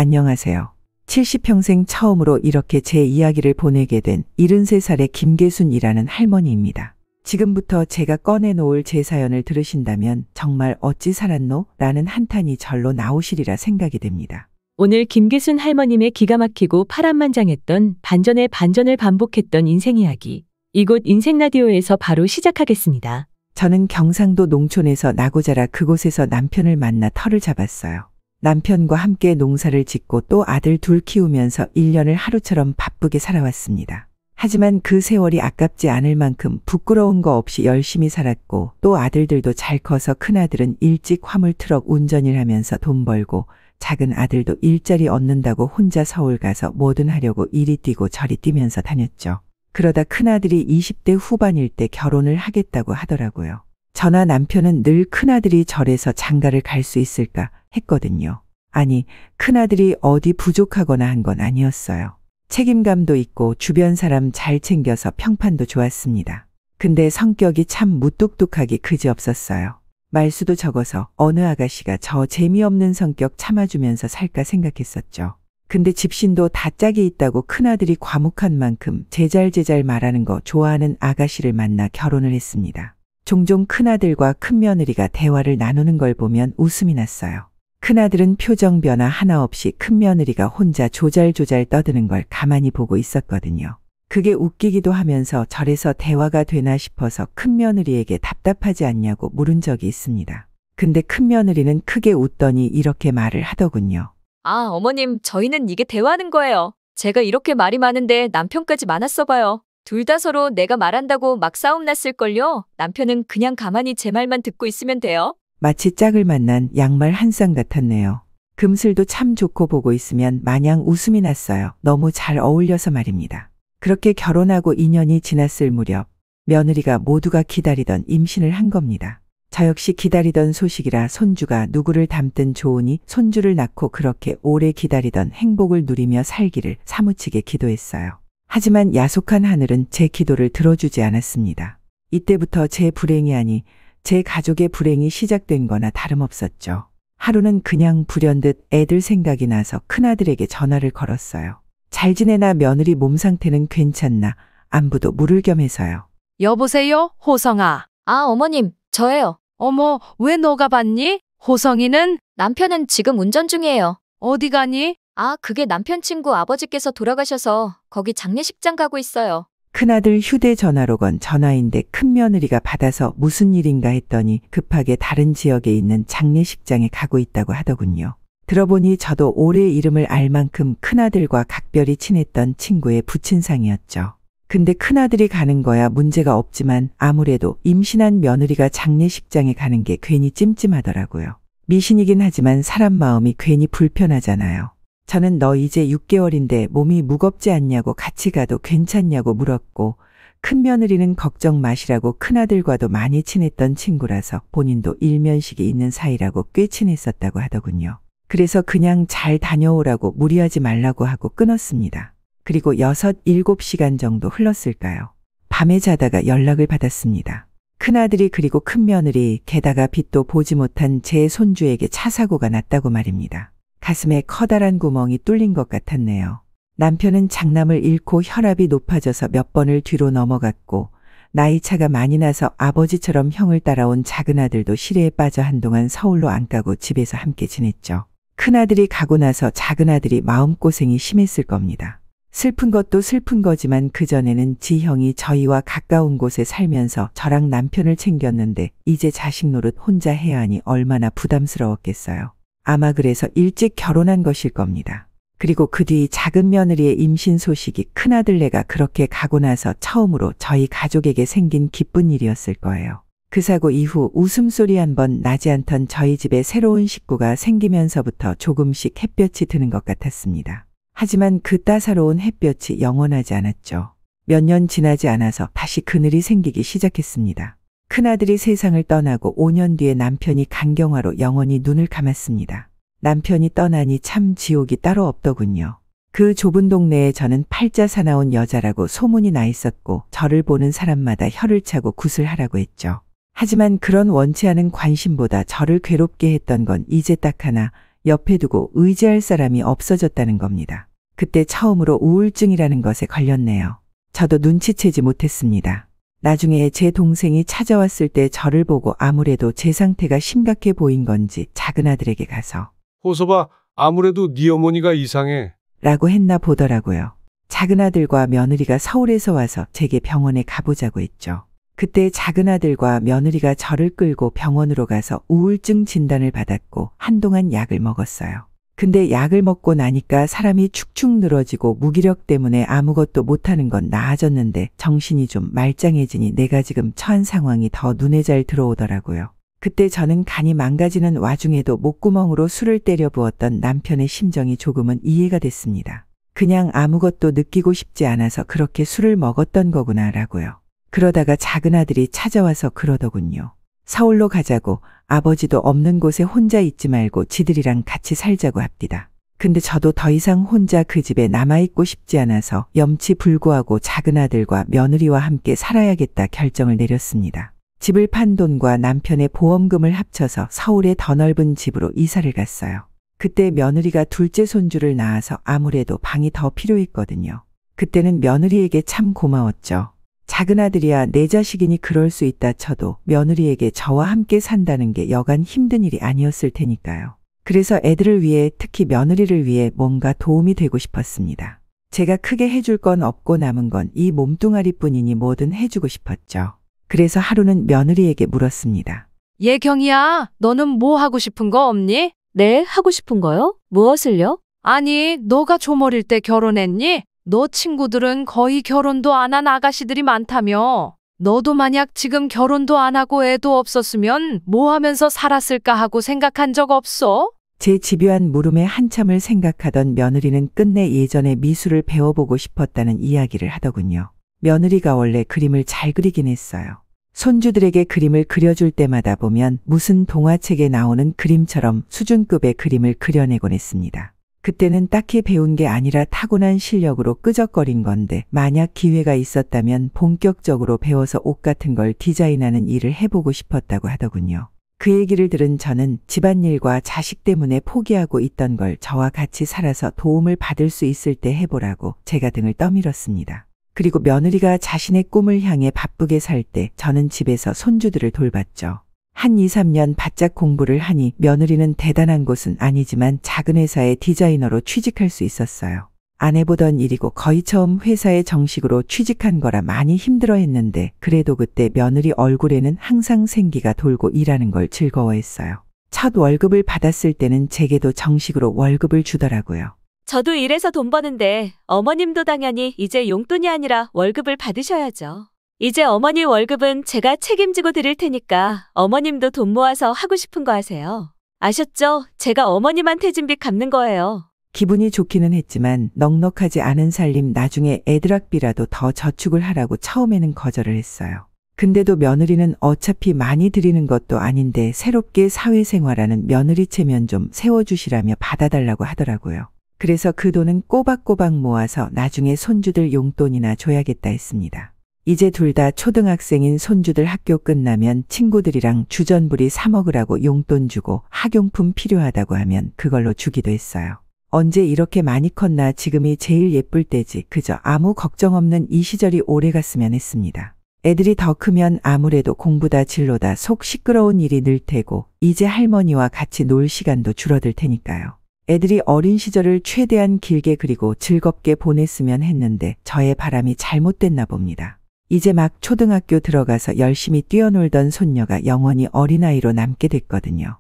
안녕하세요. 70평생 처음으로 이렇게 제 이야기를 보내게 된 73살의 김계순이라는 할머니입니다. 지금부터 제가 꺼내놓을 제 사연을 들으신다면 정말 어찌 살았노? 라는 한탄이 절로 나오시리라 생각이 됩니다. 오늘 김계순 할머님의 기가 막히고 파란만장했던 반전의 반전을 반복했던 인생 이야기. 이곳 인생라디오에서 바로 시작하겠습니다. 저는 경상도 농촌에서 나고 자라 그곳에서 남편을 만나 터를 잡았어요. 남편과 함께 농사를 짓고 또 아들 둘 키우면서 1년을 하루처럼 바쁘게 살아왔습니다. 하지만 그 세월이 아깝지 않을 만큼 부끄러운 거 없이 열심히 살았고 또 아들들도 잘 커서 큰아들은 일찍 화물 트럭 운전을 하면서 돈 벌고 작은 아들도 일자리 얻는다고 혼자 서울 가서 뭐든 하려고 이리 뛰고 저리 뛰면서 다녔죠. 그러다 큰아들이 20대 후반일 때 결혼을 하겠다고 하더라고요. 저나 남편은 늘 큰아들이 절에서 장가를 갈 수 있을까 했거든요. 아니, 큰아들이 어디 부족하거나 한 건 아니었어요. 책임감도 있고 주변 사람 잘 챙겨서 평판도 좋았습니다. 근데 성격이 참 무뚝뚝하기 그지없었어요. 말수도 적어서 어느 아가씨가 저 재미없는 성격 참아주면서 살까 생각했었죠. 근데 집신도 다 짝이 있다고 큰아들이 과묵한 만큼 제잘제잘 말하는 거 좋아하는 아가씨를 만나 결혼을 했습니다. 종종 큰아들과 큰며느리가 대화를 나누는 걸 보면 웃음이 났어요. 큰아들은 표정 변화 하나 없이 큰며느리가 혼자 조잘조잘 떠드는 걸 가만히 보고 있었거든요. 그게 웃기기도 하면서 절에서 대화가 되나 싶어서 큰며느리에게 답답하지 않냐고 물은 적이 있습니다. 근데 큰며느리는 크게 웃더니 이렇게 말을 하더군요. 아, 어머님, 저희는 이게 대화하는 거예요. 제가 이렇게 말이 많은데 남편까지 많았어 봐요. 둘 다 서로 내가 말한다고 막 싸움 났을걸요. 남편은 그냥 가만히 제 말만 듣고 있으면 돼요. 마치 짝을 만난 양말 한 쌍 같았네요. 금슬도 참 좋고 보고 있으면 마냥 웃음이 났어요. 너무 잘 어울려서 말입니다. 그렇게 결혼하고 2년이 지났을 무렵 며느리가 모두가 기다리던 임신을 한 겁니다. 저 역시 기다리던 소식이라 손주가 누구를 닮든 좋으니 손주를 낳고 그렇게 오래 기다리던 행복을 누리며 살기를 사무치게 기도했어요. 하지만 야속한 하늘은 제 기도를 들어주지 않았습니다. 이때부터 제 불행이 아니 제 가족의 불행이 시작된 거나 다름없었죠. 하루는 그냥 불현듯 애들 생각이 나서 큰아들에게 전화를 걸었어요. 잘 지내나 며느리 몸 상태는 괜찮나 안부도 물을 겸해서요. 여보세요, 호성아. 아, 어머님, 저예요. 어머, 왜 너가 받니? 호성이는 남편은 지금 운전 중이에요. 어디 가니? 아, 그게 남편 친구 아버지께서 돌아가셔서 거기 장례식장 가고 있어요. 큰아들 휴대전화로 건 전화인데 큰며느리가 받아서 무슨 일인가 했더니 급하게 다른 지역에 있는 장례식장에 가고 있다고 하더군요. 들어보니 저도 올해 이름을 알 만큼 큰아들과 각별히 친했던 친구의 부친상이었죠. 근데 큰아들이 가는 거야 문제가 없지만 아무래도 임신한 며느리가 장례식장에 가는 게 괜히 찜찜하더라고요. 미신이긴 하지만 사람 마음이 괜히 불편하잖아요. 저는 너 이제 6개월인데 몸이 무겁지 않냐고 같이 가도 괜찮냐고 물었고 큰며느리는 걱정 마시라고 큰아들과도 많이 친했던 친구라서 본인도 일면식이 있는 사이라고 꽤 친했었다고 하더군요. 그래서 그냥 잘 다녀오라고 무리하지 말라고 하고 끊었습니다. 그리고 6, 7시간 정도 흘렀을까요? 밤에 자다가 연락을 받았습니다. 큰아들이 그리고 큰며느리 게다가 빛도 보지 못한 제 손주에게 차 사고가 났다고 말입니다. 가슴에 커다란 구멍이 뚫린 것 같았네요. 남편은 장남을 잃고 혈압이 높아져서 몇 번을 뒤로 넘어갔고 나이 차가 많이 나서 아버지처럼 형을 따라온 작은아들도 시래에 빠져 한동안 서울로 안 가고 집에서 함께 지냈죠. 큰아들이 가고 나서 작은아들이 마음고생이 심했을 겁니다. 슬픈 것도 슬픈 거지만 그전에는 지 형이 저희와 가까운 곳에 살면서 저랑 남편을 챙겼는데 이제 자식 노릇 혼자 해야 하니 얼마나 부담스러웠겠어요. 아마 그래서 일찍 결혼한 것일 겁니다. 그리고 그 뒤 작은 며느리의 임신 소식이 큰아들네가 그렇게 가고 나서 처음으로 저희 가족에게 생긴 기쁜 일이었을 거예요. 그 사고 이후 웃음소리 한 번 나지 않던 저희 집에 새로운 식구가 생기면서부터 조금씩 햇볕이 드는 것 같았습니다. 하지만 그 따사로운 햇볕이 영원하지 않았죠. 몇 년 지나지 않아서 다시 그늘이 생기기 시작했습니다. 큰아들이 세상을 떠나고 5년 뒤에 남편이 간경화로 영원히 눈을 감았습니다. 남편이 떠나니 참 지옥이 따로 없더군요. 그 좁은 동네에 저는 팔자 사나운 여자라고 소문이 나 있었고 저를 보는 사람마다 혀를 차고 굿을 하라고 했죠. 하지만 그런 원치 않은 관심보다 저를 괴롭게 했던 건 이제 딱 하나, 옆에 두고 의지할 사람이 없어졌다는 겁니다. 그때 처음으로 우울증이라는 것에 걸렸네요. 저도 눈치채지 못했습니다. 나중에 제 동생이 찾아왔을 때 저를 보고 아무래도 제 상태가 심각해 보인 건지 작은 아들에게 가서 호서봐, 아무래도 네 어머니가 이상해. 라고 했나 보더라고요. 작은 아들과 며느리가 서울에서 와서 제게 병원에 가보자고 했죠. 그때 작은 아들과 며느리가 저를 끌고 병원으로 가서 우울증 진단을 받았고 한동안 약을 먹었어요. 근데 약을 먹고 나니까 사람이 축축 늘어지고 무기력 때문에 아무것도 못하는 건 나아졌는데 정신이 좀 말짱해지니 내가 지금 처한 상황이 더 눈에 잘 들어오더라고요. 그때 저는 간이 망가지는 와중에도 목구멍으로 술을 때려 부었던 남편의 심정이 조금은 이해가 됐습니다. 그냥 아무것도 느끼고 싶지 않아서 그렇게 술을 먹었던 거구나라고요. 그러다가 작은 아들이 찾아와서 그러더군요. 서울로 가자고, 아버지도 없는 곳에 혼자 있지 말고 지들이랑 같이 살자고 합디다. 근데 저도 더 이상 혼자 그 집에 남아있고 싶지 않아서 염치불구하고 작은 아들과 며느리와 함께 살아야겠다 결정을 내렸습니다. 집을 판 돈과 남편의 보험금을 합쳐서 서울의 더 넓은 집으로 이사를 갔어요. 그때 며느리가 둘째 손주를 낳아서 아무래도 방이 더 필요했거든요. 그때는 며느리에게 참 고마웠죠. 작은 아들이야 내 자식이니 그럴 수 있다 쳐도 며느리에게 저와 함께 산다는 게 여간 힘든 일이 아니었을 테니까요. 그래서 애들을 위해, 특히 며느리를 위해 뭔가 도움이 되고 싶었습니다. 제가 크게 해줄 건 없고 남은 건 이 몸뚱아리뿐이니 뭐든 해주고 싶었죠. 그래서 하루는 며느리에게 물었습니다. 예경이야, 너는 뭐 하고 싶은 거 없니? 네, 하고 싶은 거요? 무엇을요? 아니, 너가 좀 어릴 때 결혼했니? 너 친구들은 거의 결혼도 안 한 아가씨들이 많다며. 너도 만약 지금 결혼도 안 하고 애도 없었으면 뭐 하면서 살았을까 하고 생각한 적 없어? 제 집요한 물음에 한참을 생각하던 며느리는 끝내 예전에 미술을 배워보고 싶었다는 이야기를 하더군요. 며느리가 원래 그림을 잘 그리긴 했어요. 손주들에게 그림을 그려줄 때마다 보면 무슨 동화책에 나오는 그림처럼 수준급의 그림을 그려내곤 했습니다. 그때는 딱히 배운 게 아니라 타고난 실력으로 끄적거린 건데 만약 기회가 있었다면 본격적으로 배워서 옷 같은 걸 디자인하는 일을 해보고 싶었다고 하더군요. 그 얘기를 들은 저는 집안일과 자식 때문에 포기하고 있던 걸 저와 같이 살아서 도움을 받을 수 있을 때 해보라고 제가 등을 떠밀었습니다. 그리고 며느리가 자신의 꿈을 향해 바쁘게 살 때 저는 집에서 손주들을 돌봤죠. 한 2, 3년 바짝 공부를 하니 며느리는 대단한 곳은 아니지만 작은 회사의 디자이너로 취직할 수 있었어요. 안 해보던 일이고 거의 처음 회사에 정식으로 취직한 거라 많이 힘들어했는데 그래도 그때 며느리 얼굴에는 항상 생기가 돌고 일하는 걸 즐거워했어요. 첫 월급을 받았을 때는 제게도 정식으로 월급을 주더라고요. 저도 일해서 돈 버는데 어머님도 당연히 이제 용돈이 아니라 월급을 받으셔야죠. 이제 어머니 월급은 제가 책임지고 드릴 테니까 어머님도 돈 모아서 하고 싶은 거 하세요. 아셨죠? 제가 어머님한테 진빚 갚는 거예요. 기분이 좋기는 했지만 넉넉하지 않은 살림 나중에 애들 학비라도 더 저축을 하라고 처음에는 거절을 했어요. 근데도 며느리는 어차피 많이 드리는 것도 아닌데 새롭게 사회생활하는 며느리 체면 좀 세워주시라며 받아달라고 하더라고요. 그래서 그 돈은 꼬박꼬박 모아서 나중에 손주들 용돈이나 줘야겠다 했습니다. 이제 둘 다 초등학생인 손주들 학교 끝나면 친구들이랑 주전부리 사 먹으라고 용돈 주고 학용품 필요하다고 하면 그걸로 주기도 했어요. 언제 이렇게 많이 컸나 지금이 제일 예쁠 때지 그저 아무 걱정 없는 이 시절이 오래 갔으면 했습니다. 애들이 더 크면 아무래도 공부다 진로다 속 시끄러운 일이 늘 테고 이제 할머니와 같이 놀 시간도 줄어들 테니까요. 애들이 어린 시절을 최대한 길게 그리고 즐겁게 보냈으면 했는데 저의 바람이 잘못됐나 봅니다. 이제 막 초등학교 들어가서 열심히 뛰어놀던 손녀가 영원히 어린아이로 남게 됐거든요.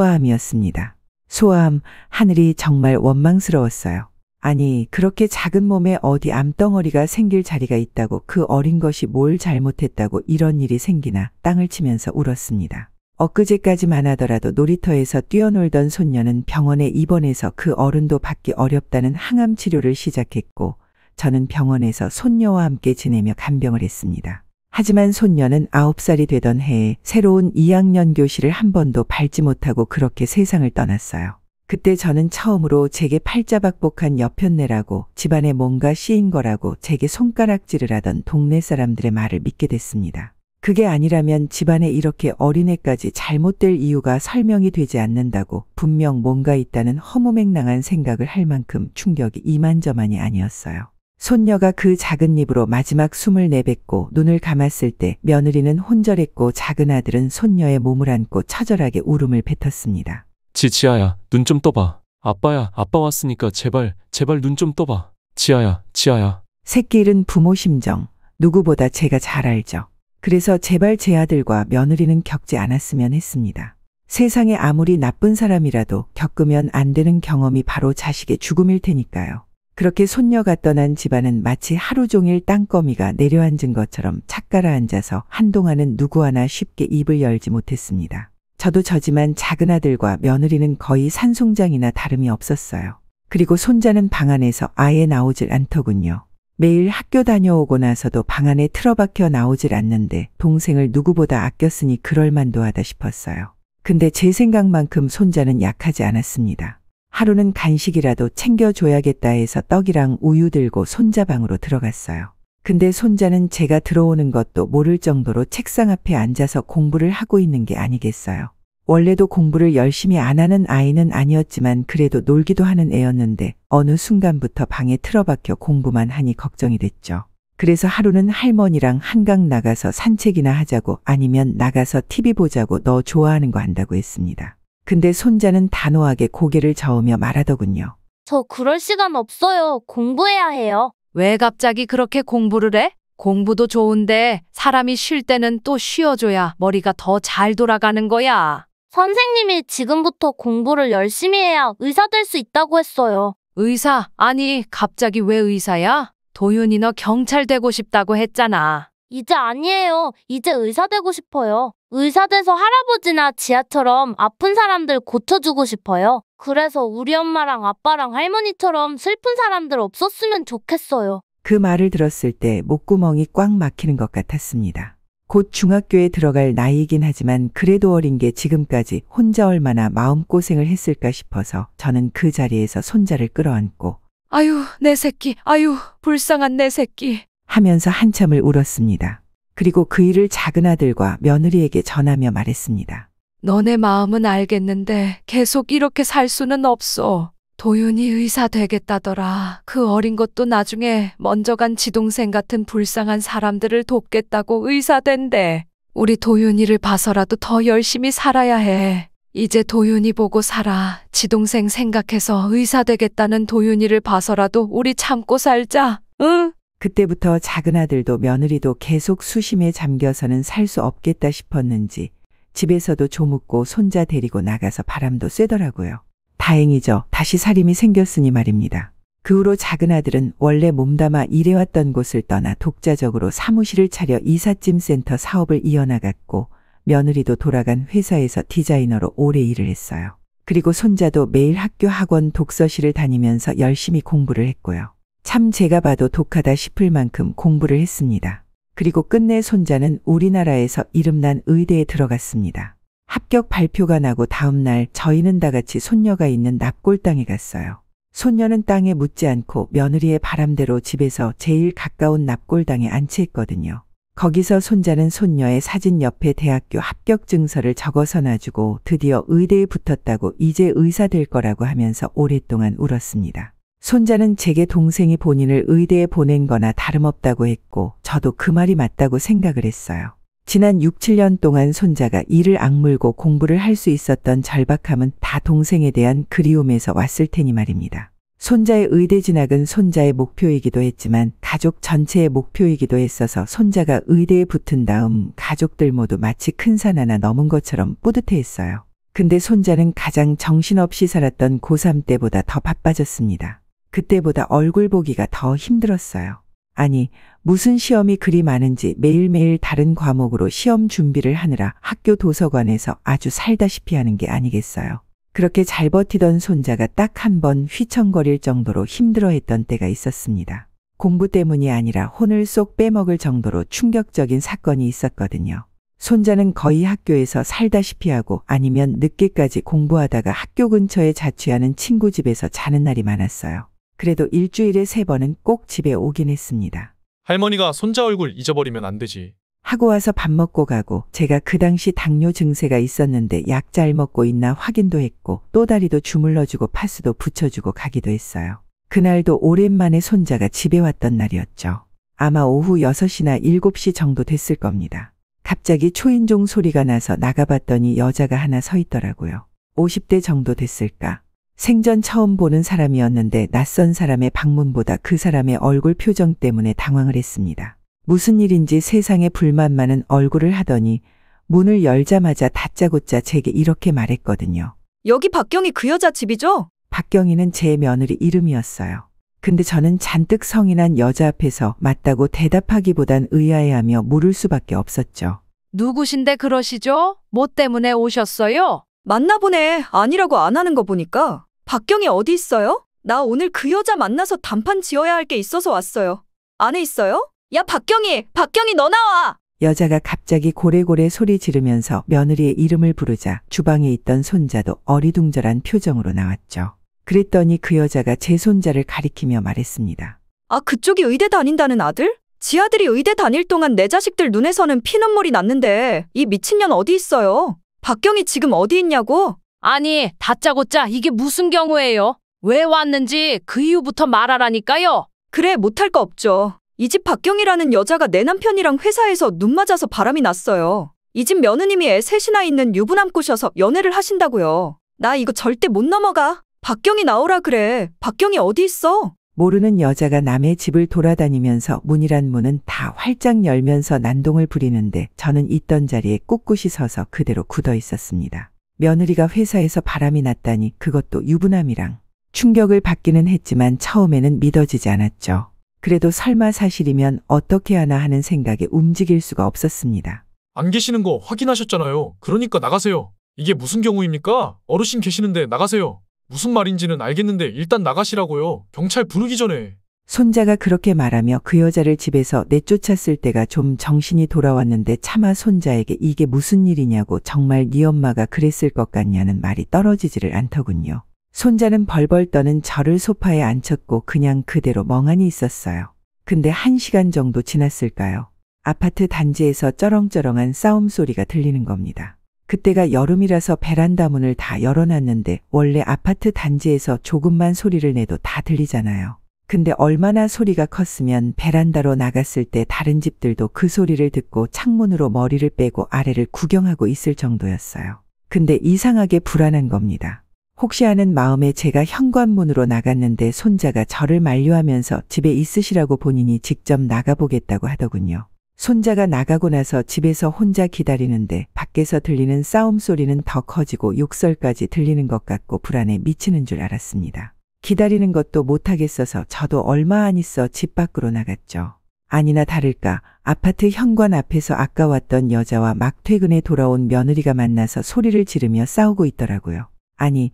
소아암이었습니다. 소아암, 하늘이 정말 원망스러웠어요. 아니, 그렇게 작은 몸에 어디 암덩어리가 생길 자리가 있다고 그 어린 것이 뭘 잘못했다고 이런 일이 생기나 땅을 치면서 울었습니다. 엊그제까지만 하더라도 놀이터에서 뛰어놀던 손녀는 병원에 입원해서 그 어른도 받기 어렵다는 항암 치료를 시작했고 저는 병원에서 손녀와 함께 지내며 간병을 했습니다. 하지만 손녀는 9살이 되던 해에 새로운 2학년 교실을 한 번도 밟지 못하고 그렇게 세상을 떠났어요. 그때 저는 처음으로 제게 팔자박복한 여편네라고 집안에 뭔가 씌인 거라고 제게 손가락질을 하던 동네 사람들의 말을 믿게 됐습니다. 그게 아니라면 집안에 이렇게 어린애까지 잘못될 이유가 설명이 되지 않는다고 분명 뭔가 있다는 허무맹랑한 생각을 할 만큼 충격이 이만저만이 아니었어요. 손녀가 그 작은 입으로 마지막 숨을 내뱉고 눈을 감았을 때 며느리는 혼절했고 작은 아들은 손녀의 몸을 안고 처절하게 울음을 뱉었습니다. 지아야, 눈 좀 떠봐. 아빠야, 아빠 왔으니까 제발 눈 좀 떠봐. 지아야. 새끼 잃은 부모 심정 누구보다 제가 잘 알죠. 그래서 제발 제 아들과 며느리는 겪지 않았으면 했습니다. 세상에 아무리 나쁜 사람이라도 겪으면 안 되는 경험이 바로 자식의 죽음일 테니까요. 그렇게 손녀가 떠난 집안은 마치 하루 종일 땅거미가 내려앉은 것처럼 착 가라앉아서 한동안은 누구 하나 쉽게 입을 열지 못했습니다. 저도 저지만 작은 아들과 며느리는 거의 산송장이나 다름이 없었어요. 그리고 손자는 방 안에서 아예 나오질 않더군요. 매일 학교 다녀오고 나서도 방 안에 틀어박혀 나오질 않는데 동생을 누구보다 아꼈으니 그럴만도 하다 싶었어요. 근데 제 생각만큼 손자는 약하지 않았습니다. 하루는 간식이라도 챙겨줘야겠다 해서 떡이랑 우유 들고 손자 방으로 들어갔어요. 근데 손자는 제가 들어오는 것도 모를 정도로 책상 앞에 앉아서 공부를 하고 있는 게 아니겠어요. 원래도 공부를 열심히 안 하는 아이는 아니었지만 그래도 놀기도 하는 애였는데 어느 순간부터 방에 틀어박혀 공부만 하니 걱정이 됐죠. 그래서 하루는 할머니랑 한강 나가서 산책이나 하자고 아니면 나가서 TV 보자고 너 좋아하는 거 한다고 했습니다. 근데 손자는 단호하게 고개를 저으며 말하더군요. 저 그럴 시간 없어요. 공부해야 해요. 왜 갑자기 그렇게 공부를 해? 공부도 좋은데 사람이 쉴 때는 또 쉬어줘야 머리가 더 잘 돌아가는 거야. 선생님이 지금부터 공부를 열심히 해야 의사 될 수 있다고 했어요. 의사? 아니, 갑자기 왜 의사야? 도윤이 너 경찰 되고 싶다고 했잖아. 이제 아니에요. 이제 의사 되고 싶어요. 의사 돼서 할아버지나 지아처럼 아픈 사람들 고쳐주고 싶어요. 그래서 우리 엄마랑 아빠랑 할머니처럼 슬픈 사람들 없었으면 좋겠어요. 그 말을 들었을 때 목구멍이 꽉 막히는 것 같았습니다. 곧 중학교에 들어갈 나이이긴 하지만 그래도 어린 게 지금까지 혼자 얼마나 마음고생을 했을까 싶어서 저는 그 자리에서 손자를 끌어안고 아유, 내 새끼, 아유, 불쌍한 내 새끼 하면서 한참을 울었습니다. 그리고 그 일을 작은 아들과 며느리에게 전하며 말했습니다. 너네 마음은 알겠는데 계속 이렇게 살 수는 없어. 도윤이 의사 되겠다더라. 그 어린 것도 나중에 먼저 간 지동생 같은 불쌍한 사람들을 돕겠다고 의사 된대. 우리 도윤이를 봐서라도 더 열심히 살아야 해. 이제 도윤이 보고 살아. 지동생 생각해서 의사 되겠다는 도윤이를 봐서라도 우리 참고 살자. 응? 그때부터 작은 아들도 며느리도 계속 수심에 잠겨서는 살 수 없겠다 싶었는지 집에서도 조묻고 손자 데리고 나가서 바람도 쐬더라고요. 다행이죠. 다시 살림이 생겼으니 말입니다. 그 후로 작은 아들은 원래 몸담아 일해왔던 곳을 떠나 독자적으로 사무실을 차려 이삿짐 센터 사업을 이어나갔고 며느리도 돌아간 회사에서 디자이너로 오래 일을 했어요. 그리고 손자도 매일 학교 학원 독서실을 다니면서 열심히 공부를 했고요. 참 제가 봐도 독하다 싶을 만큼 공부를 했습니다. 그리고 끝내 손자는 우리나라에서 이름난 의대에 들어갔습니다. 합격 발표가 나고 다음 날 저희는 다 같이 손녀가 있는 납골당에 갔어요. 손녀는 땅에 묻지 않고 며느리의 바람대로 집에서 제일 가까운 납골당에 안치했거든요. 거기서 손자는 손녀의 사진 옆에 대학교 합격 증서를 적어서 놔주고 드디어 의대에 붙었다고 이제 의사 될 거라고 하면서 오랫동안 울었습니다. 손자는 제게 동생이 본인을 의대에 보낸 거나 다름없다고 했고 저도 그 말이 맞다고 생각을 했어요. 지난 6, 7년 동안 손자가 이를 악물고 공부를 할 수 있었던 절박함은 다 동생에 대한 그리움에서 왔을 테니 말입니다. 손자의 의대 진학은 손자의 목표이기도 했지만 가족 전체의 목표이기도 했어서 손자가 의대에 붙은 다음 가족들 모두 마치 큰 산 하나 넘은 것처럼 뿌듯해했어요. 근데 손자는 가장 정신없이 살았던 고3 때보다 더 바빠졌습니다. 그때보다 얼굴 보기가 더 힘들었어요. 아니, 무슨 시험이 그리 많은지 매일매일 다른 과목으로 시험 준비를 하느라 학교 도서관에서 아주 살다시피 하는 게 아니겠어요. 그렇게 잘 버티던 손자가 딱 한 번 휘청거릴 정도로 힘들어했던 때가 있었습니다. 공부 때문이 아니라 혼을 쏙 빼먹을 정도로 충격적인 사건이 있었거든요. 손자는 거의 학교에서 살다시피 하고 아니면 늦게까지 공부하다가 학교 근처에 자취하는 친구 집에서 자는 날이 많았어요. 그래도 일주일에 3번은 꼭 집에 오긴 했습니다. 할머니가 손자 얼굴 잊어버리면 안 되지. 하고 와서 밥 먹고 가고 제가 그 당시 당뇨 증세가 있었는데 약 잘 먹고 있나 확인도 했고 또 다리도 주물러주고 파스도 붙여주고 가기도 했어요. 그날도 오랜만에 손자가 집에 왔던 날이었죠. 아마 오후 6시나 7시 정도 됐을 겁니다. 갑자기 초인종 소리가 나서 나가봤더니 여자가 하나 서 있더라고요. 50대 정도 됐을까? 생전 처음 보는 사람이었는데 낯선 사람의 방문보다 그 사람의 얼굴 표정 때문에 당황을 했습니다. 무슨 일인지 세상에 불만 많은 얼굴을 하더니 문을 열자마자 다짜고짜 제게 이렇게 말했거든요. 여기 박경희 그 여자 집이죠? 박경희는 제 며느리 이름이었어요. 근데 저는 잔뜩 성이 난 여자 앞에서 맞다고 대답하기보단 의아해하며 물을 수밖에 없었죠. 누구신데 그러시죠? 뭐 때문에 오셨어요? 만나보네. 아니라고 안 하는 거 보니까. 박경희 어디 있어요? 나 오늘 그 여자 만나서 단판 지어야 할 게 있어서 왔어요. 안에 있어요? 야 박경희 너 나와! 여자가 갑자기 고래고래 소리 지르면서 며느리의 이름을 부르자 주방에 있던 손자도 어리둥절한 표정으로 나왔죠. 그랬더니 그 여자가 제 손자를 가리키며 말했습니다. 아 그쪽이 의대 다닌다는 아들? 지 아들이 의대 다닐 동안 내 자식들 눈에서는 피눈물이 났는데 이 미친년 어디 있어요? 박경희 지금 어디 있냐고? 아니, 다짜고짜 이게 무슨 경우예요? 왜 왔는지 그 이유부터 말하라니까요. 그래 못할 거 없죠. 이 집 박경희라는 여자가 내 남편이랑 회사에서 눈 맞아서 바람이 났어요. 이 집 며느님이 애 셋이나 있는 유부남 꼬셔서 연애를 하신다고요. 나 이거 절대 못 넘어가. 박경희 나오라 그래. 박경희 어디 있어? 모르는 여자가 남의 집을 돌아다니면서 문이란 문은 다 활짝 열면서 난동을 부리는데 저는 있던 자리에 꿋꿋이 서서 그대로 굳어 있었습니다. 며느리가 회사에서 바람이 났다니 그것도 유부남이랑. 충격을 받기는 했지만 처음에는 믿어지지 않았죠. 그래도 설마 사실이면 어떻게 하나 하는 생각에 움직일 수가 없었습니다. 안 계시는 거 확인하셨잖아요. 그러니까 나가세요. 이게 무슨 경우입니까? 어르신 계시는데 나가세요. 무슨 말인지는 알겠는데 일단 나가시라고요. 경찰 부르기 전에. 손자가 그렇게 말하며 그 여자를 집에서 내쫓았을 때가 좀 정신이 돌아왔는데 차마 손자에게 이게 무슨 일이냐고 정말 네 엄마가 그랬을 것 같냐는 말이 떨어지지를 않더군요. 손자는 벌벌 떠는 저를 소파에 앉혔고 그냥 그대로 멍하니 있었어요. 근데 1시간 정도 지났을까요? 아파트 단지에서 쩌렁쩌렁한 싸움 소리가 들리는 겁니다. 그때가 여름이라서 베란다 문을 다 열어놨는데 원래 아파트 단지에서 조금만 소리를 내도 다 들리잖아요. 근데 얼마나 소리가 컸으면 베란다로 나갔을 때 다른 집들도 그 소리를 듣고 창문으로 머리를 빼고 아래를 구경하고 있을 정도였어요. 근데 이상하게 불안한 겁니다. 혹시 하는 마음에 제가 현관문으로 나갔는데 손자가 저를 만류하면서 집에 있으시라고 본인이 직접 나가보겠다고 하더군요. 손자가 나가고 나서 집에서 혼자 기다리는데 밖에서 들리는 싸움 소리는 더 커지고 욕설까지 들리는 것 같고 불안에 미치는 줄 알았습니다. 기다리는 것도 못하겠어서 저도 얼마 안 있어 집 밖으로 나갔죠. 아니나 다를까 아파트 현관 앞에서 아까 왔던 여자와 막 퇴근해 돌아온 며느리가 만나서 소리를 지르며 싸우고 있더라고요. 아니,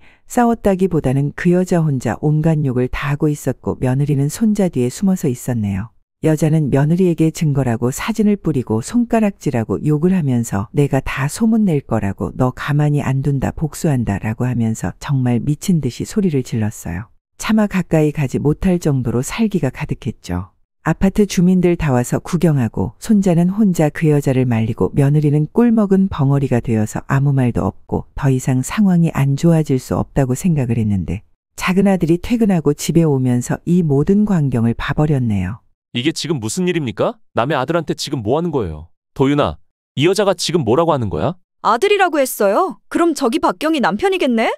싸웠다기보다는 그 여자 혼자 온갖 욕을 다 하고 있었고 며느리는 손자 뒤에 숨어서 있었네요. 여자는 며느리에게 증거라고 사진을 뿌리고 손가락질하고 욕을 하면서 내가 다 소문낼 거라고 너 가만히 안 둔다 복수한다 라고 하면서 정말 미친 듯이 소리를 질렀어요. 차마 가까이 가지 못할 정도로 살기가 가득했죠. 아파트 주민들 다 와서 구경하고 손자는 혼자 그 여자를 말리고 며느리는 꿀먹은 벙어리가 되어서 아무 말도 없고 더 이상 상황이 안 좋아질 수 없다고 생각을 했는데 작은 아들이 퇴근하고 집에 오면서 이 모든 광경을 봐버렸네요. 이게 지금 무슨 일입니까? 남의 아들한테 지금 뭐 하는 거예요? 도윤아, 이 여자가 지금 뭐라고 하는 거야? 아들이라고 했어요? 그럼 저기 박경희 남편이겠네?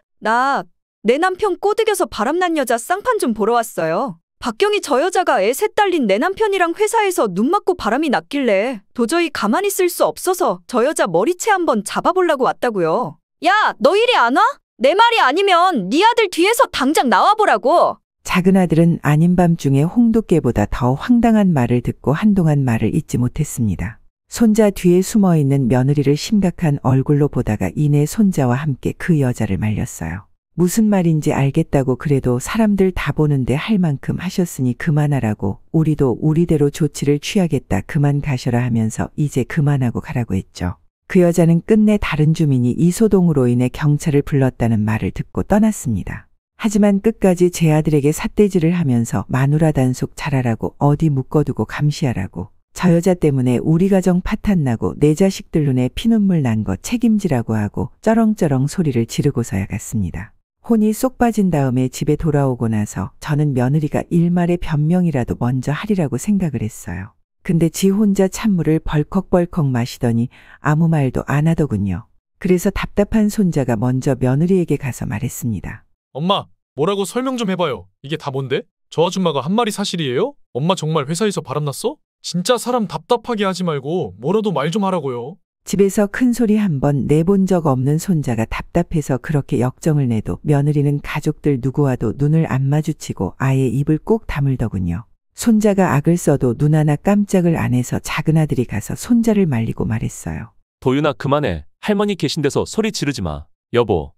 내 남편 꼬드겨서 바람난 여자 쌍판 좀 보러 왔어요. 박경희 저 여자가 애 셋 딸린 내 남편이랑 회사에서 눈 맞고 바람이 났길래 도저히 가만히 있을 수 없어서 저 여자 머리채 한번 잡아보려고 왔다고요. 야, 너 이리 안 와? 내 말이 아니면 네 아들 뒤에서 당장 나와보라고. 작은 아들은 아닌 밤중에 홍두깨보다 더 황당한 말을 듣고 한동안 말을 잇지 못했습니다. 손자 뒤에 숨어있는 며느리를 심각한 얼굴로 보다가 이내 손자와 함께 그 여자를 말렸어요. 무슨 말인지 알겠다고 그래도 사람들 다 보는데 할 만큼 하셨으니 그만하라고 우리도 우리대로 조치를 취하겠다 그만 가셔라 하면서 이제 그만하고 가라고 했죠. 그 여자는 끝내 다른 주민이 이 소동으로 인해 경찰을 불렀다는 말을 듣고 떠났습니다. 하지만 끝까지 제 아들에게 삿대질을 하면서 마누라 단속 잘하라고 어디 묶어두고 감시하라고 저 여자 때문에 우리 가정 파탄나고 내 자식들 눈에 피눈물 난 거 책임지라고 하고 쩌렁쩌렁 소리를 지르고서야 갔습니다. 혼이 쏙 빠진 다음에 집에 돌아오고 나서 저는 며느리가 일말의 변명이라도 먼저 하리라고 생각을 했어요. 근데 지 혼자 찬물을 벌컥벌컥 마시더니 아무 말도 안 하더군요. 그래서 답답한 손자가 먼저 며느리에게 가서 말했습니다. 엄마, 뭐라고 설명 좀 해봐요. 이게 다 뭔데? 저 아줌마가 한 말이 사실이에요? 엄마 정말 회사에서 바람났어? 진짜 사람 답답하게 하지 말고 뭐라도 말 좀 하라고요. 집에서 큰 소리 한 번 내본 적 없는 손자가 답답해서 그렇게 역정을 내도 며느리는 가족들 누구와도 눈을 안 마주치고 아예 입을 꼭 다물더군요. 손자가 악을 써도 눈 하나 깜짝을 안 해서 작은 아들이 가서 손자를 말리고 말했어요. 도윤아 그만해. 할머니 계신 데서 소리 지르지 마. 여보,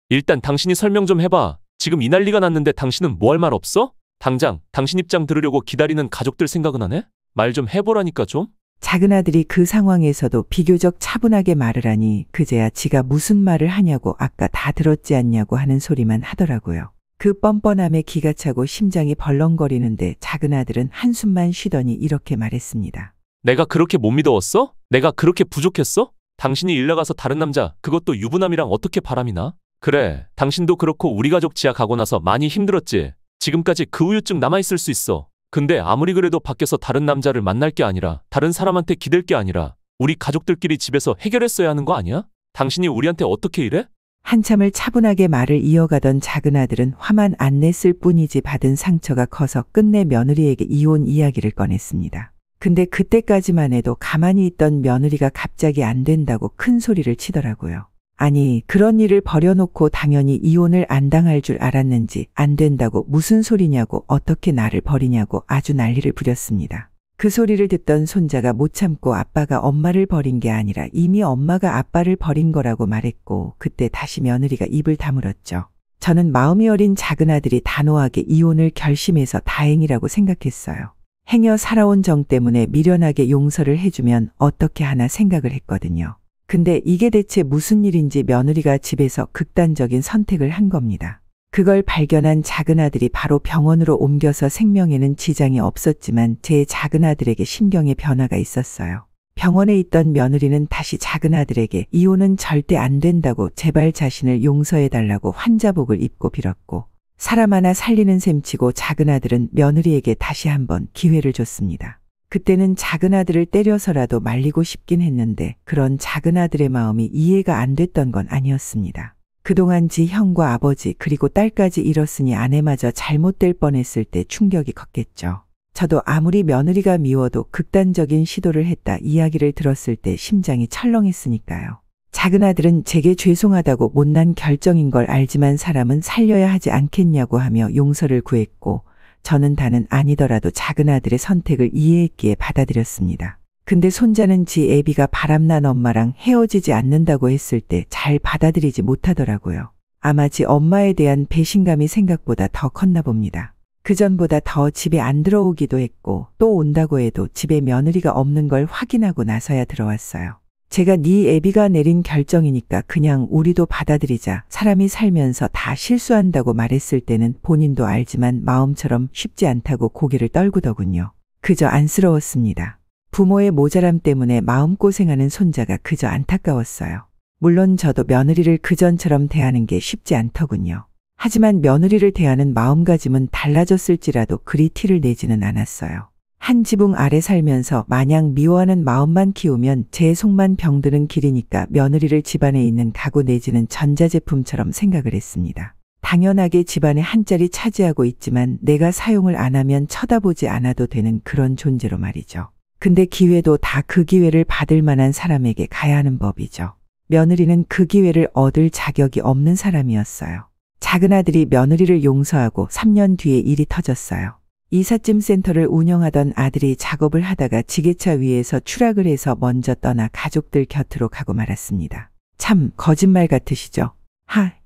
일단 당신이 설명 좀 해봐. 지금 이 난리가 났는데 당신은 뭐 할 말 없어? 당장 당신 입장 들으려고 기다리는 가족들 생각은 안 해? 말 좀 해보라니까 좀. 작은 아들이 그 상황에서도 비교적 차분하게 말을 하니 그제야 지가 무슨 말을 하냐고 아까 다 들었지 않냐고 하는 소리만 하더라고요. 그 뻔뻔함에 기가 차고 심장이 벌렁거리는데 작은 아들은 한숨만 쉬더니 이렇게 말했습니다. 내가 그렇게 못 믿어왔어? 내가 그렇게 부족했어? 당신이 일 나가서 다른 남자, 그것도 유부남이랑 어떻게 바람이 나? 그래, 당신도 그렇고 우리 가족 지하 가고 나서 많이 힘들었지. 지금까지 그 후유증 남아있을 수 있어. 근데 아무리 그래도 밖에서 다른 남자를 만날 게 아니라 다른 사람한테 기댈 게 아니라 우리 가족들끼리 집에서 해결했어야 하는 거 아니야? 당신이 우리한테 어떻게 이래? 한참을 차분하게 말을 이어가던 작은 아들은 화만 안 냈을 뿐이지 받은 상처가 커서 끝내 며느리에게 이혼 이야기를 꺼냈습니다. 근데 그때까지만 해도 가만히 있던 며느리가 갑자기 안 된다고 큰 소리를 치더라고요. 아니, 그런 일을 벌여놓고 당연히 이혼을 안 당할 줄 알았는지 안 된다고 무슨 소리냐고 어떻게 나를 버리냐고 아주 난리를 부렸습니다. 그 소리를 듣던 손자가 못 참고 아빠가 엄마를 버린 게 아니라 이미 엄마가 아빠를 버린 거라고 말했고 그때 다시 며느리가 입을 다물었죠. 저는 마음이 어린 작은 아들이 단호하게 이혼을 결심해서 다행이라고 생각했어요. 행여 살아온 정 때문에 미련하게 용서를 해주면 어떻게 하나 생각을 했거든요. 근데 이게 대체 무슨 일인지 며느리가 집에서 극단적인 선택을 한 겁니다. 그걸 발견한 작은 아들이 바로 병원으로 옮겨서 생명에는 지장이 없었지만 제 작은 아들에게 심경의 변화가 있었어요. 병원에 있던 며느리는 다시 작은 아들에게 이혼은 절대 안 된다고 제발 자신을 용서해달라고 환자복을 입고 빌었고 사람 하나 살리는 셈치고 작은 아들은 며느리에게 다시 한번 기회를 줬습니다. 그때는 작은 아들을 때려서라도 말리고 싶긴 했는데 그런 작은 아들의 마음이 이해가 안 됐던 건 아니었습니다. 그동안 지 형과 아버지 그리고 딸까지 잃었으니 아내마저 잘못될 뻔했을 때 충격이 컸겠죠. 저도 아무리 며느리가 미워도 극단적인 시도를 했다 이야기를 들었을 때 심장이 철렁했으니까요. 작은 아들은 제게 죄송하다고 못난 결정인 걸 알지만 사람은 살려야 하지 않겠냐고 하며 용서를 구했고 저는 다는 아니더라도 작은 아들의 선택을 이해했기에 받아들였습니다. 근데 손자는 지 애비가 바람난 엄마랑 헤어지지 않는다고 했을 때 잘 받아들이지 못하더라고요. 아마 지 엄마에 대한 배신감이 생각보다 더 컸나 봅니다. 그전보다 더 집에 안 들어오기도 했고 또 온다고 해도 집에 며느리가 없는 걸 확인하고 나서야 들어왔어요. 제가 네 애비가 내린 결정이니까 그냥 우리도 받아들이자. 사람이 살면서 다 실수한다고 말했을 때는 본인도 알지만 마음처럼 쉽지 않다고 고개를 떨구더군요. 그저 안쓰러웠습니다. 부모의 모자람 때문에 마음고생하는 손자가 그저 안타까웠어요. 물론 저도 며느리를 그전처럼 대하는 게 쉽지 않더군요. 하지만 며느리를 대하는 마음가짐은 달라졌을지라도 그리 티를 내지는 않았어요. 한 지붕 아래 살면서 마냥 미워하는 마음만 키우면 제 속만 병드는 길이니까 며느리를 집안에 있는 가구 내지는 전자제품처럼 생각을 했습니다. 당연하게 집안에 한 자리 차지하고 있지만 내가 사용을 안 하면 쳐다보지 않아도 되는 그런 존재로 말이죠. 근데 기회도 다 그 기회를 받을 만한 사람에게 가야 하는 법이죠. 며느리는 그 기회를 얻을 자격이 없는 사람이었어요. 작은 아들이 며느리를 용서하고 3년 뒤에 일이 터졌어요. 이삿짐 센터를 운영하던 아들이 작업을 하다가 지게차 위에서 추락을 해서 먼저 떠나 가족들 곁으로 가고 말았습니다. 참 거짓말 같으시죠?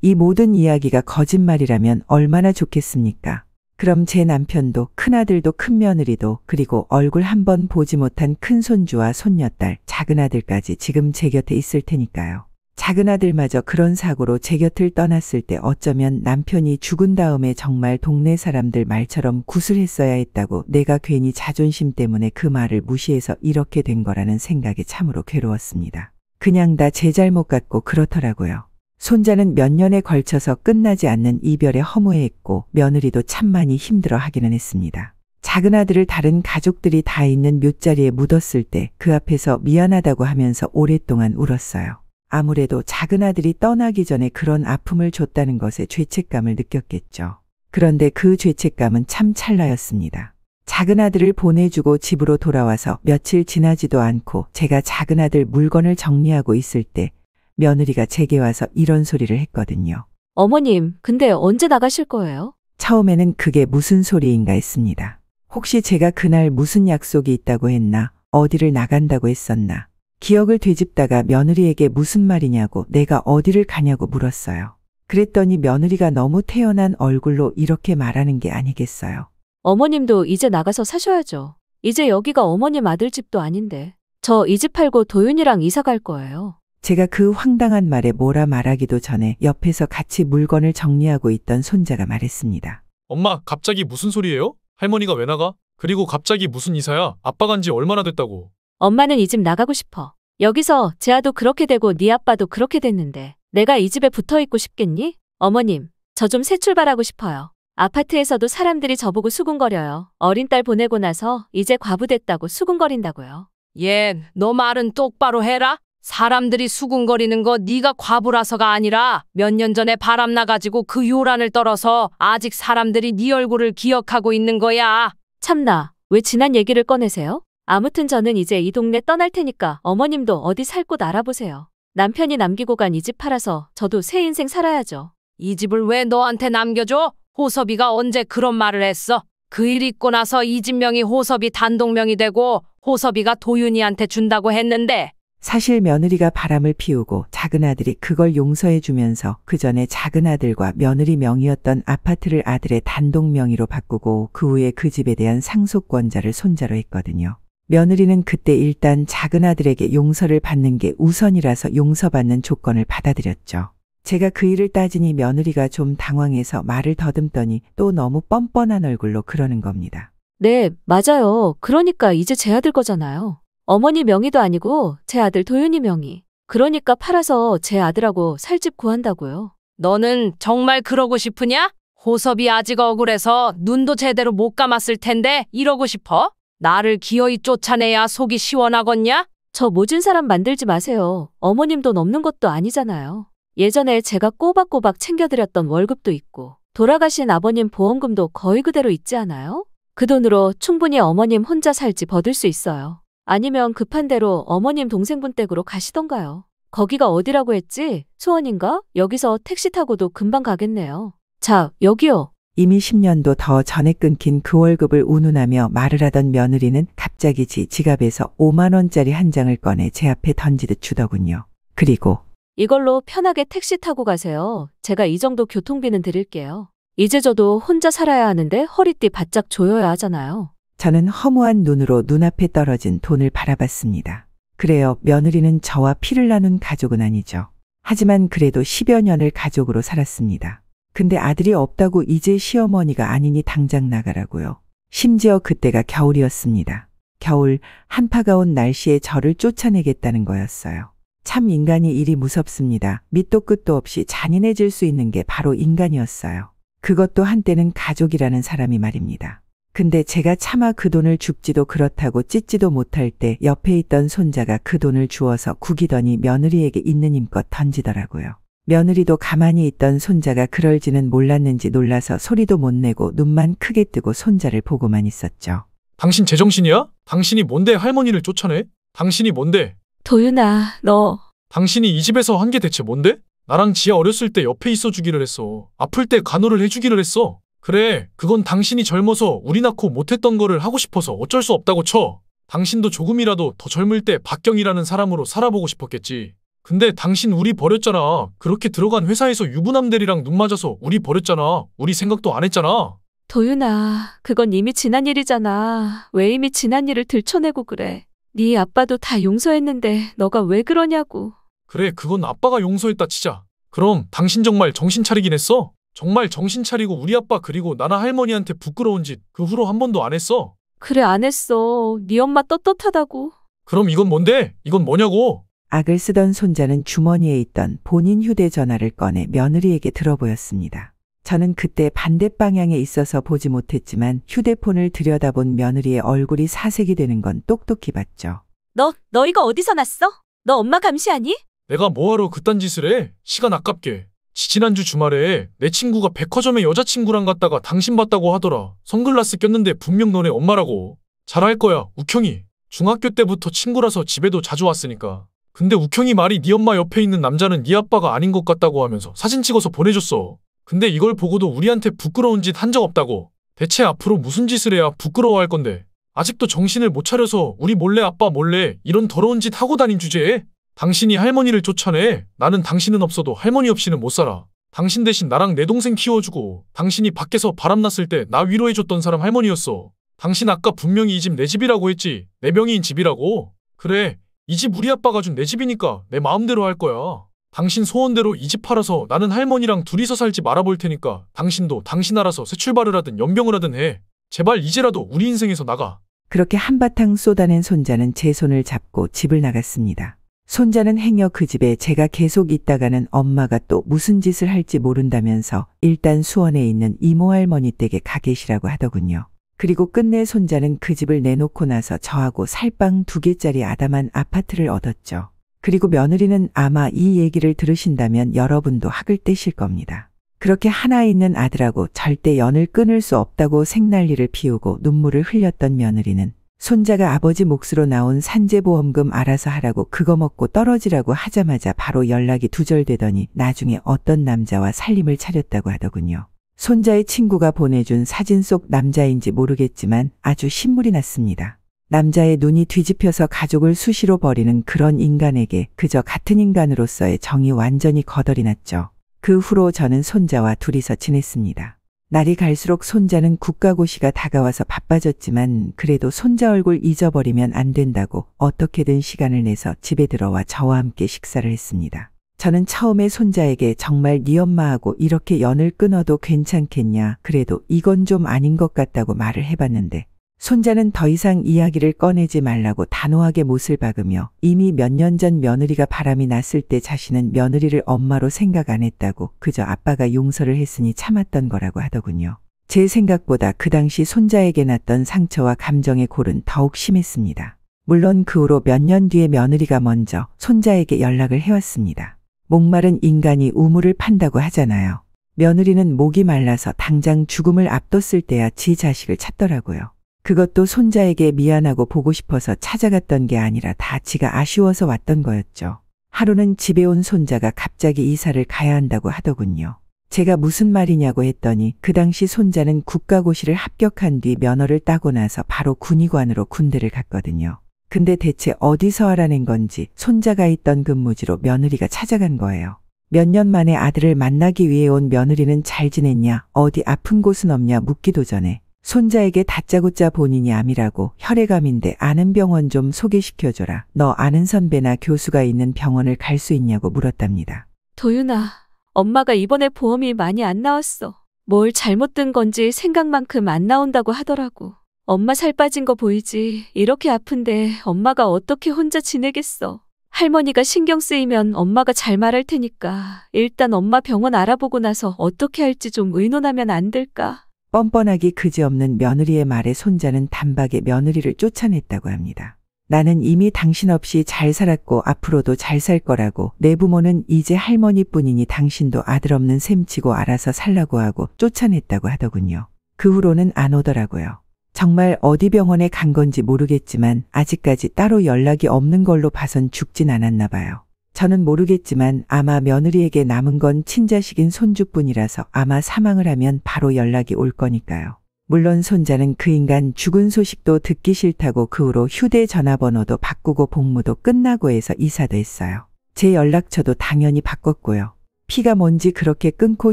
이 모든 이야기가 거짓말이라면 얼마나 좋겠습니까? 그럼 제 남편도 큰아들도 큰며느리도 그리고 얼굴 한 번 보지 못한 큰손주와 손녀딸 작은 아들까지 지금 제 곁에 있을 테니까요. 작은 아들마저 그런 사고로 제 곁을 떠났을 때 어쩌면 남편이 죽은 다음에 정말 동네 사람들 말처럼 구슬했어야 했다고 내가 괜히 자존심 때문에 그 말을 무시해서 이렇게 된 거라는 생각에 참으로 괴로웠습니다. 그냥 다 제 잘못 같고 그렇더라고요. 손자는 몇 년에 걸쳐서 끝나지 않는 이별에 허무해했고 며느리도 참 많이 힘들어 하기는 했습니다. 작은 아들을 다른 가족들이 다 있는 묘자리에 묻었을 때 그 앞에서 미안하다고 하면서 오랫동안 울었어요. 아무래도 작은 아들이 떠나기 전에 그런 아픔을 줬다는 것에 죄책감을 느꼈겠죠. 그런데 그 죄책감은 참 찰나였습니다. 작은 아들을 보내주고 집으로 돌아와서 며칠 지나지도 않고 제가 작은 아들 물건을 정리하고 있을 때 며느리가 제게 와서 이런 소리를 했거든요. 어머님, 근데 언제 나가실 거예요? 처음에는 그게 무슨 소리인가 했습니다. 혹시 제가 그날 무슨 약속이 있다고 했나, 어디를 나간다고 했었나. 기억을 되짚다가 며느리에게 무슨 말이냐고 내가 어디를 가냐고 물었어요. 그랬더니 며느리가 너무 태연한 얼굴로 이렇게 말하는 게 아니겠어요. 어머님도 이제 나가서 사셔야죠. 이제 여기가 어머님 아들 집도 아닌데. 저 이 집 팔고 도윤이랑 이사 갈 거예요. 제가 그 황당한 말에 뭐라 말하기도 전에 옆에서 같이 물건을 정리하고 있던 손자가 말했습니다. 엄마, 갑자기 무슨 소리예요? 할머니가 왜 나가? 그리고 갑자기 무슨 이사야? 아빠 간지 얼마나 됐다고. 엄마는 이 집 나가고 싶어. 여기서 재아도 그렇게 되고 네 아빠도 그렇게 됐는데 내가 이 집에 붙어 있고 싶겠니? 어머님, 저 좀 새 출발하고 싶어요. 아파트에서도 사람들이 저보고 수군거려요. 어린 딸 보내고 나서 이제 과부 됐다고 수군거린다고요. 얘, 너 말은 똑바로 해라. 사람들이 수군거리는 거 네가 과부라서가 아니라 몇 년 전에 바람 나가지고 그 요란을 떨어서 아직 사람들이 네 얼굴을 기억하고 있는 거야. 참나, 왜 지난 얘기를 꺼내세요? 아무튼 저는 이제 이 동네 떠날 테니까 어머님도 어디 살 곳 알아보세요. 남편이 남기고 간 이 집 팔아서 저도 새 인생 살아야죠. 이 집을 왜 너한테 남겨줘? 호섭이가 언제 그런 말을 했어? 그 일 있고 나서 이 집 명이 호섭이 단독명이 되고 호섭이가 도윤이한테 준다고 했는데. 사실 며느리가 바람을 피우고 작은 아들이 그걸 용서해 주면서 그 전에 작은 아들과 며느리 명의였던 아파트를 아들의 단독 명의로 바꾸고 그 후에 그 집에 대한 상속권자를 손자로 했거든요. 며느리는 그때 일단 작은 아들에게 용서를 받는 게 우선이라서 용서받는 조건을 받아들였죠. 제가 그 일을 따지니 며느리가 좀 당황해서 말을 더듬더니 또 너무 뻔뻔한 얼굴로 그러는 겁니다. 네, 맞아요. 그러니까 이제 제 아들 거잖아요. 어머니 명의도 아니고 제 아들 도윤이 명의. 그러니까 팔아서 제 아들하고 살 집 구한다고요. 너는 정말 그러고 싶으냐? 호섭이 아직 억울해서 눈도 제대로 못 감았을 텐데 이러고 싶어? 나를 기어이 쫓아내야 속이 시원하겠냐? 저 모진 사람 만들지 마세요. 어머님 돈 없는 것도 아니잖아요. 예전에 제가 꼬박꼬박 챙겨드렸던 월급도 있고 돌아가신 아버님 보험금도 거의 그대로 있지 않아요? 그 돈으로 충분히 어머님 혼자 살 집 얻을 수 있어요. 아니면 급한 대로 어머님 동생분 댁으로 가시던가요. 거기가 어디라고 했지? 수원인가? 여기서 택시 타고도 금방 가겠네요. 자, 여기요. 이미 10년도 더 전에 끊긴 그 월급을 운운하며 말을 하던 며느리는 갑자기 지갑에서 5만 원짜리 한 장을 꺼내 제 앞에 던지듯 주더군요. 그리고 이걸로 편하게 택시 타고 가세요. 제가 이 정도 교통비는 드릴게요. 이제 저도 혼자 살아야 하는데 허리띠 바짝 조여야 하잖아요. 저는 허무한 눈으로 눈앞에 떨어진 돈을 바라봤습니다. 그래요, 며느리는 저와 피를 나눈 가족은 아니죠. 하지만 그래도 10여 년을 가족으로 살았습니다. 근데 아들이 없다고 이제 시어머니가 아니니 당장 나가라고요. 심지어 그때가 겨울이었습니다. 겨울, 한파가 온 날씨에 저를 쫓아내겠다는 거였어요. 참 인간이 일이 무섭습니다. 밑도 끝도 없이 잔인해질 수 있는 게 바로 인간이었어요. 그것도 한때는 가족이라는 사람이 말입니다. 근데 제가 차마 그 돈을 줍지도 그렇다고 찢지도 못할 때 옆에 있던 손자가 그 돈을 주워서 구기더니 며느리에게 있는 힘껏 던지더라고요. 며느리도 가만히 있던 손자가 그럴지는 몰랐는지 놀라서 소리도 못 내고 눈만 크게 뜨고 손자를 보고만 있었죠. 당신 제정신이야? 당신이 뭔데 할머니를 쫓아내? 당신이 뭔데? 도윤아, 너. 당신이 이 집에서 한 게 대체 뭔데? 나랑 지아 어렸을 때 옆에 있어 주기를 했어. 아플 때 간호를 해주기를 했어. 그래, 그건 당신이 젊어서 우리 낳고 못했던 거를 하고 싶어서 어쩔 수 없다고 쳐. 당신도 조금이라도 더 젊을 때 박경이라는 사람으로 살아보고 싶었겠지. 근데 당신 우리 버렸잖아. 그렇게 들어간 회사에서 유부남들이랑 눈 맞아서 우리 버렸잖아. 우리 생각도 안 했잖아. 도윤아, 그건 이미 지난 일이잖아. 왜 이미 지난 일을 들춰내고 그래. 네 아빠도 다 용서했는데 너가 왜 그러냐고. 그래, 그건 아빠가 용서했다 치자. 그럼 당신 정말 정신 차리긴 했어? 정말 정신 차리고 우리 아빠 그리고 나나 할머니한테 부끄러운 짓 그 후로 한 번도 안 했어? 그래, 안 했어. 네 엄마 떳떳하다고. 그럼 이건 뭔데? 이건 뭐냐고? 악을 쓰던 손자는 주머니에 있던 본인 휴대전화를 꺼내 며느리에게 들어보였습니다. 저는 그때 반대 방향에 있어서 보지 못했지만 휴대폰을 들여다본 며느리의 얼굴이 사색이 되는 건 똑똑히 봤죠. 너 이거 어디서 났어? 너 엄마 감시하니? 내가 뭐하러 그딴 짓을 해? 시간 아깝게. 지난주 주말에 내 친구가 백화점에 여자친구랑 갔다가 당신 봤다고 하더라. 선글라스 꼈는데 분명 너네 엄마라고. 잘할 거야, 욱형이. 중학교 때부터 친구라서 집에도 자주 왔으니까. 근데 욱형이 말이 네 엄마 옆에 있는 남자는 네 아빠가 아닌 것 같다고 하면서 사진 찍어서 보내줬어. 근데 이걸 보고도 우리한테 부끄러운 짓 한 적 없다고. 대체 앞으로 무슨 짓을 해야 부끄러워할 건데. 아직도 정신을 못 차려서 우리 몰래 아빠 몰래 이런 더러운 짓 하고 다닌 주제에 당신이 할머니를 쫓아내. 나는 당신은 없어도 할머니 없이는 못 살아. 당신 대신 나랑 내 동생 키워주고 당신이 밖에서 바람났을 때 나 위로해줬던 사람 할머니였어. 당신 아까 분명히 이 집 내 집이라고 했지. 내 명의인 집이라고. 그래, 이 집 우리 아빠가 준 내 집이니까 내 마음대로 할 거야. 당신 소원대로 이 집 팔아서 나는 할머니랑 둘이서 살 집 알아볼 테니까 당신도 당신 알아서 새 출발을 하든 연병을 하든 해. 제발 이제라도 우리 인생에서 나가. 그렇게 한바탕 쏟아낸 손자는 제 손을 잡고 집을 나갔습니다. 손자는 행여 그 집에 제가 계속 있다가는 엄마가 또 무슨 짓을 할지 모른다면서 일단 수원에 있는 이모 할머니 댁에 가 계시라고 하더군요. 그리고 끝내 손자는 그 집을 내놓고 나서 저하고 살방 2개짜리 아담한 아파트를 얻었죠. 그리고 며느리는 아마 이 얘기를 들으신다면 여러분도 학을 떼실 겁니다. 그렇게 하나 있는 아들하고 절대 연을 끊을 수 없다고 생난리를 피우고 눈물을 흘렸던 며느리는 손자가 아버지 몫으로 나온 산재보험금 알아서 하라고 그거 먹고 떨어지라고 하자마자 바로 연락이 두절되더니 나중에 어떤 남자와 살림을 차렸다고 하더군요. 손자의 친구가 보내준 사진 속 남자인지 모르겠지만 아주 신물이 났습니다. 남자의 눈이 뒤집혀서 가족을 수시로 버리는 그런 인간에게 그저 같은 인간으로서의 정이 완전히 거덜이 났죠. 그 후로 저는 손자와 둘이서 지냈습니다. 날이 갈수록 손자는 국가고시가 다가와서 바빠졌지만 그래도 손자 얼굴 잊어버리면 안 된다고 어떻게든 시간을 내서 집에 들어와 저와 함께 식사를 했습니다. 저는 처음에 손자에게 정말 네 엄마하고 이렇게 연을 끊어도 괜찮겠냐, 그래도 이건 좀 아닌 것 같다고 말을 해봤는데 손자는 더 이상 이야기를 꺼내지 말라고 단호하게 못을 박으며 이미 몇 년 전 며느리가 바람이 났을 때 자신은 며느리를 엄마로 생각 안 했다고 그저 아빠가 용서를 했으니 참았던 거라고 하더군요. 제 생각보다 그 당시 손자에게 났던 상처와 감정의 골은 더욱 심했습니다. 물론 그 후로 몇 년 뒤에 며느리가 먼저 손자에게 연락을 해왔습니다. 목마른 인간이 우물을 판다고 하잖아요. 며느리는 목이 말라서 당장 죽음을 앞뒀을 때야 지 자식을 찾더라고요. 그것도 손자에게 미안하고 보고 싶어서 찾아갔던 게 아니라 다 지가 아쉬워서 왔던 거였죠. 하루는 집에 온 손자가 갑자기 이사를 가야 한다고 하더군요. 제가 무슨 말이냐고 했더니 그 당시 손자는 국가고시를 합격한 뒤 면허를 따고 나서 바로 군의관으로 군대를 갔거든요. 근데 대체 어디서 알아낸 건지 손자가 있던 근무지로 며느리가 찾아간 거예요. 몇 년 만에 아들을 만나기 위해 온 며느리는 잘 지냈냐, 어디 아픈 곳은 없냐 묻기도 전에 손자에게 다짜고짜 본인이 암이라고 혈액암인데 아는 병원 좀 소개시켜줘라. 너 아는 선배나 교수가 있는 병원을 갈 수 있냐고 물었답니다. 도윤아, 엄마가 이번에 보험이 많이 안 나왔어. 뭘 잘못 든 건지 생각만큼 안 나온다고 하더라고. 엄마 살 빠진 거 보이지? 이렇게 아픈데 엄마가 어떻게 혼자 지내겠어. 할머니가 신경 쓰이면 엄마가 잘 말할 테니까 일단 엄마 병원 알아보고 나서 어떻게 할지 좀 의논하면 안 될까? 뻔뻔하기 그지없는 며느리의 말에 손자는 단박에 며느리를 쫓아냈다고 합니다. 나는 이미 당신 없이 잘 살았고 앞으로도 잘 살 거라고, 내 부모는 이제 할머니뿐이니 당신도 아들 없는 셈치고 알아서 살라고 하고 쫓아냈다고 하더군요. 그 후로는 안 오더라고요. 정말 어디 병원에 간 건지 모르겠지만 아직까지 따로 연락이 없는 걸로 봐선 죽진 않았나 봐요. 저는 모르겠지만 아마 며느리에게 남은 건 친자식인 손주뿐이라서 아마 사망을 하면 바로 연락이 올 거니까요. 물론 손자는 그 인간 죽은 소식도 듣기 싫다고 그 후로 휴대전화번호도 바꾸고 복무도 끝나고 해서 이사도 했어요. 제 연락처도 당연히 바꿨고요. 피가 뭔지 그렇게 끊고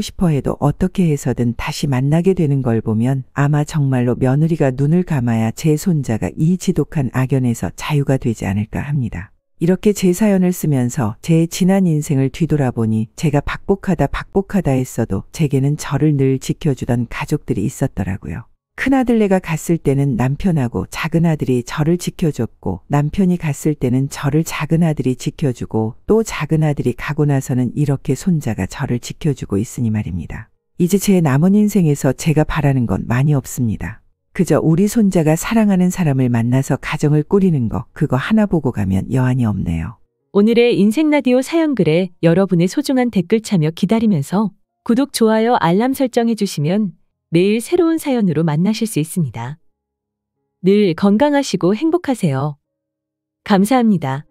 싶어 해도 어떻게 해서든 다시 만나게 되는 걸 보면 아마 정말로 며느리가 눈을 감아야 제 손자가 이 지독한 악연에서 자유가 되지 않을까 합니다. 이렇게 제 사연을 쓰면서 제 지난 인생을 뒤돌아보니 제가 박복하다 했어도 제게는 저를 늘 지켜주던 가족들이 있었더라고요. 큰아들네가 갔을 때는 남편하고 작은아들이 저를 지켜줬고, 남편이 갔을 때는 저를 작은아들이 지켜주고, 또 작은아들이 가고 나서는 이렇게 손자가 저를 지켜주고 있으니 말입니다. 이제 제 남은 인생에서 제가 바라는 건 많이 없습니다. 그저 우리 손자가 사랑하는 사람을 만나서 가정을 꾸리는 거, 그거 하나 보고 가면 여한이 없네요. 오늘의 인생라디오 사연글에 여러분의 소중한 댓글 참여 기다리면서 구독, 좋아요, 알람 설정해 주시면 매일 새로운 사연으로 만나실 수 있습니다. 늘 건강하시고 행복하세요. 감사합니다.